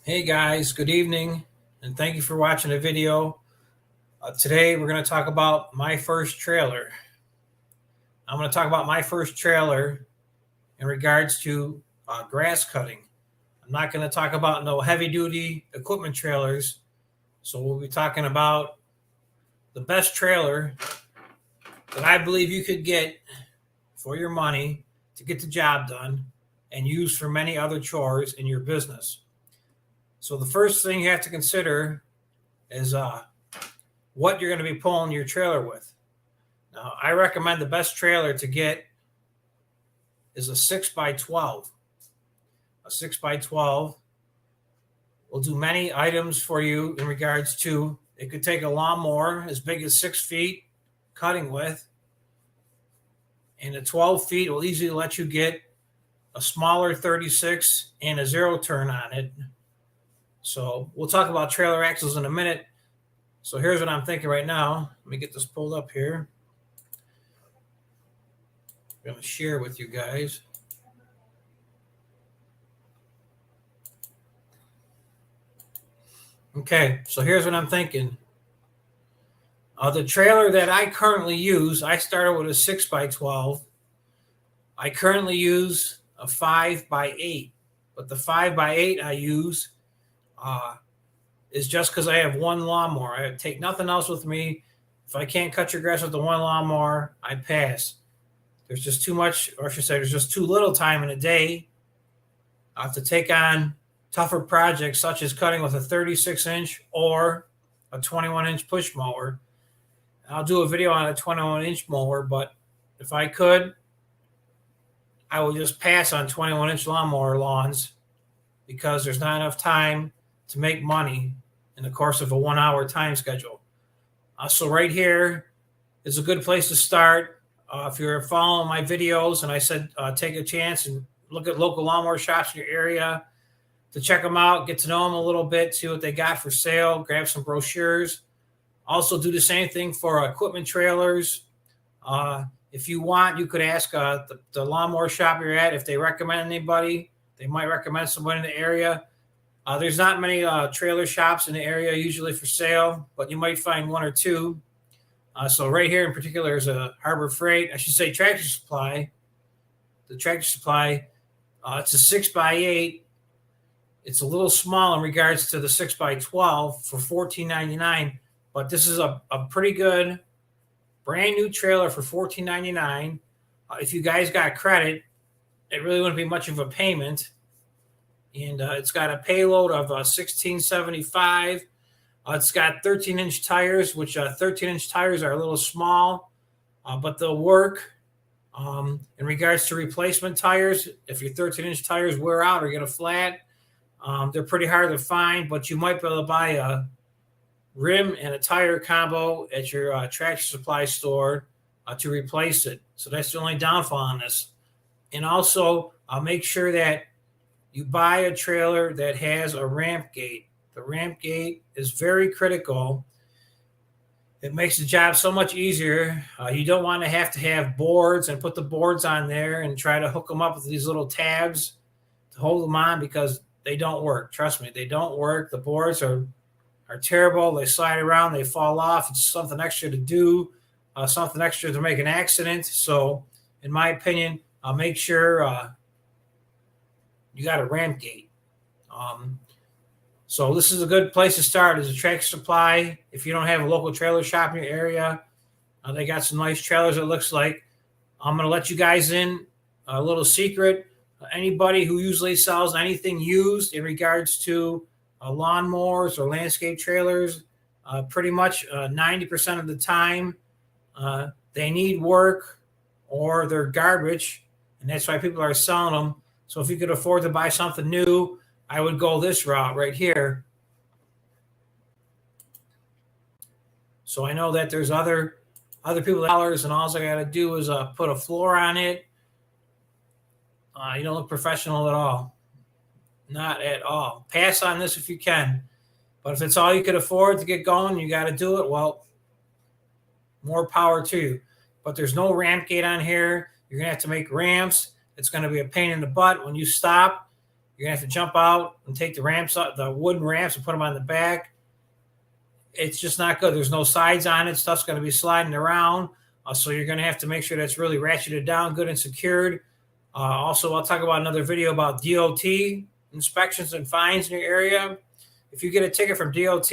Hey guys, good evening, and thank you for watching the video. Today we're going to talk about my first trailer. I'm going to talk about my first trailer in regards to grass cutting. I'm not going to talk about no heavy duty equipment trailers. So we'll be talking about the best trailer that I believe you could get for your money to get the job done and use for many other chores in your business. So the first thing you have to consider is what you're going to be pulling your trailer with. Now, I recommend the best trailer to get is a 6x12. A 6x12 will do many items for you in regards to it could take a lawnmower as big as 6 feet cutting width, and a 12 feet will easily let you get a smaller 36 and a zero turn on it. So we'll talk about trailer axles in a minute. So here's what I'm thinking right now. Let me get this pulled up here. I'm going to share with you guys. Okay, so here's what I'm thinking. The trailer that I currently use, I started with a 6x12. I currently use a 5x8, but the 5x8 I use is just because I have one lawnmower. I take nothing else with me. If I can't cut your grass with the one lawnmower, I pass. There's just too much, or I should say, there's just too little time in a day to take on tougher projects such as cutting with a 36-inch or a 21-inch push mower. I'll do a video on a 21-inch mower, but if I could, I would just pass on 21-inch lawnmower lawns because there's not enough time to make money in the course of a 1-hour time schedule. So right here is a good place to start. If you're following my videos, and I said take a chance and look at local lawnmower shops in your area to check them out, get to know them a little bit, see what they got for sale, grab some brochures. Also do the same thing for equipment trailers. If you want, you could ask the lawnmower shop you're at if they recommend anybody. They might recommend somebody in the area. There's not many trailer shops in the area usually for sale, but you might find one or two. So right here in particular is a Harbor Freight, I should say Tractor Supply. The Tractor Supply, it's a 6x8. It's a little small in regards to the 6x12 for $14.99, but this is a pretty good brand new trailer for $14.99. If you guys got credit, it really wouldn't be much of a payment. And it's got a payload of $16.75. It's got 13-inch tires, which 13-inch tires are a little small, but they'll work. In regards to replacement tires, if your 13-inch tires wear out or get a flat, they're pretty hard to find, but you might be able to buy a rim and a tire combo at your Tractor Supply store to replace it. So that's the only downfall on this. And also, make sure that you buy a trailer that has a ramp gate. The ramp gate is very critical. It makes the job so much easier. You don't want to have boards and put the boards on there and try to hook them up with these little tabs to hold them on, because they don't work. Trust me, they don't work. The boards are terrible. They slide around, they fall off. It's something extra to do, something extra to make an accident. So in my opinion, make sure you got a ramp gate. So this is a good place to start, is a Tractor Supply. If you don't have a local trailer shop in your area, they got some nice trailers, it looks like. I'm going to let you guys in a little secret. Anybody who usually sells anything used in regards to lawnmowers or landscape trailers, pretty much 90% of the time, they need work or they're garbage, and that's why people are selling them. So if you could afford to buy something new, I would go this route right here. So I know that there's other people dollars, and all I got to do is put a floor on it. You don't look professional at all. Not at all. Pass on this if you can. But if it's all you could afford to get going, you got to do it, well, more power to you. But there's no ramp gate on here. You're going to have to make ramps. It's going to be a pain in the butt when you stop. You're going to have to jump out and take the ramps up, the wooden ramps, and put them on the back. It's just not good. There's no sides on it. Stuff's going to be sliding around. So you're going to have to make sure that's really ratcheted down, good and secured. Also, I'll talk about another video about DOT inspections and fines in your area. If you get a ticket from DOT,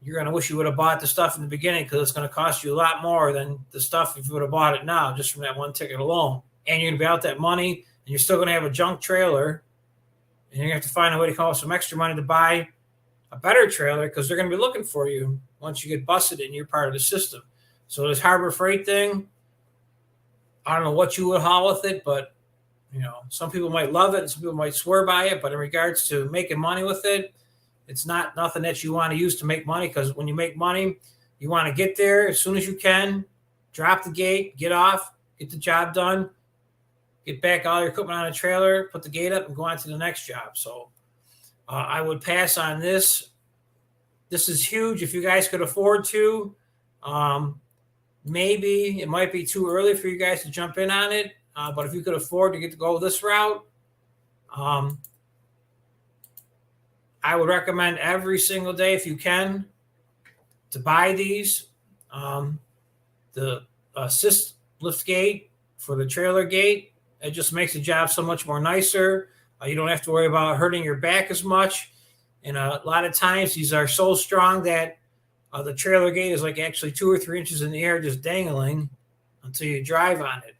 you're going to wish you would have bought the stuff in the beginning, because it's going to cost you a lot more than the stuff if you would have bought it now, just from that one ticket alone. And you're going to be out that money, and you're still going to have a junk trailer, and you're going to have to find a way to come up with some extra money to buy a better trailer, because they're going to be looking for you once you get busted and you're part of the system. So this Harbor Freight thing, I don't know what you would haul with it, but some people might love it and some people might swear by it. But in regards to making money with it, it's not nothing that you want to use to make money, because when you make money, you want to get there as soon as you can, drop the gate, get off, get the job done, get back all your equipment on a trailer, put the gate up, and go on to the next job. So I would pass on this. This is huge if you guys could afford to. Maybe it might be too early for you guys to jump in on it. But if you could afford to get to go this route, I would recommend every single day, if you can, to buy these. The assist lift gate for the trailer gate, it just makes the job so much more nicer. You don't have to worry about hurting your back as much. And a lot of times these are so strong that the trailer gate is like actually 2 or 3 inches in the air just dangling until you drive on it.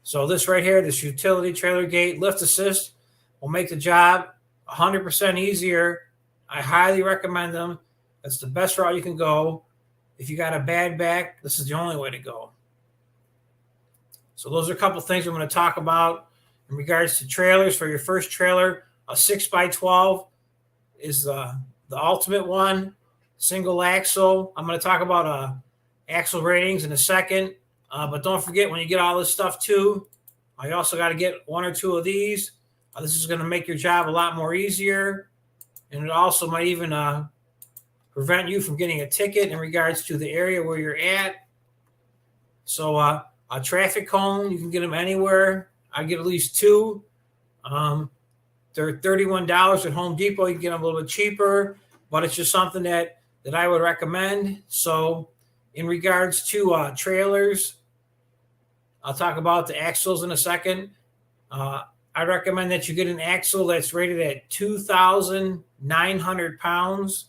So this right here, this utility trailer gate lift assist, will make the job 100% easier. I highly recommend them. That's the best route you can go. If you got a bad back, this is the only way to go. So those are a couple things I'm going to talk about in regards to trailers. For your first trailer, a 6x12 is the ultimate one. Single axle. I'm going to talk about axle ratings in a second. But don't forget, when you get all this stuff too, you also got to get 1 or 2 of these. This is going to make your job a lot more easier. And it also might even prevent you from getting a ticket in regards to the area where you're at. So a traffic cone, you can get them anywhere. I get at least 2. They're $31 at Home Depot. You can get them a little bit cheaper, but it's just something that I would recommend. So in regards to trailers, I'll talk about the axles in a second. I recommend that you get an axle that's rated at 2,900 pounds.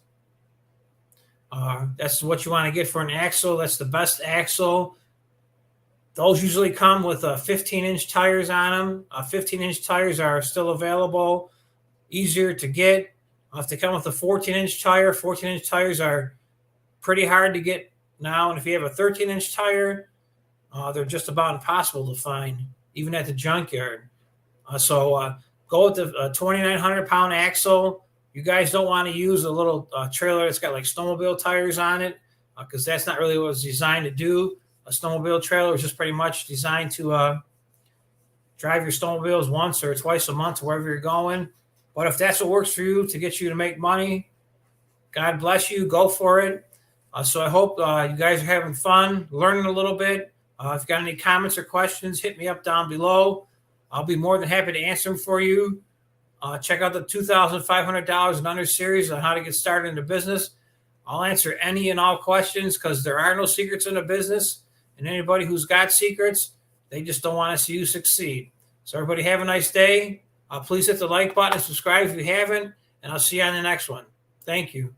That's what you want to get for an axle. That's the best axle. Those usually come with 15-inch tires on them. 15-inch tires are still available, easier to get. If they come with a 14-inch tire, 14-inch tires are pretty hard to get now. And if you have a 13-inch tire, they're just about impossible to find, even at the junkyard. So go with the 2,900-pound axle. You guys don't want to use a little trailer that's got like snowmobile tires on it, because that's not really what it's designed to do. A snowmobile trailer is just pretty much designed to drive your snowmobiles once or twice a month to wherever you're going. But if that's what works for you to get you to make money, God bless you. Go for it. So I hope you guys are having fun, learning a little bit. If you got any comments or questions, hit me up down below. I'll be more than happy to answer them for you. Check out the $2,500 and under series on how to get started in the business. I'll answer any and all questions, because there are no secrets in the business. And anybody who's got secrets, they just don't want to see you succeed. So everybody have a nice day. Please hit the like button and subscribe if you haven't. And I'll see you on the next one. Thank you.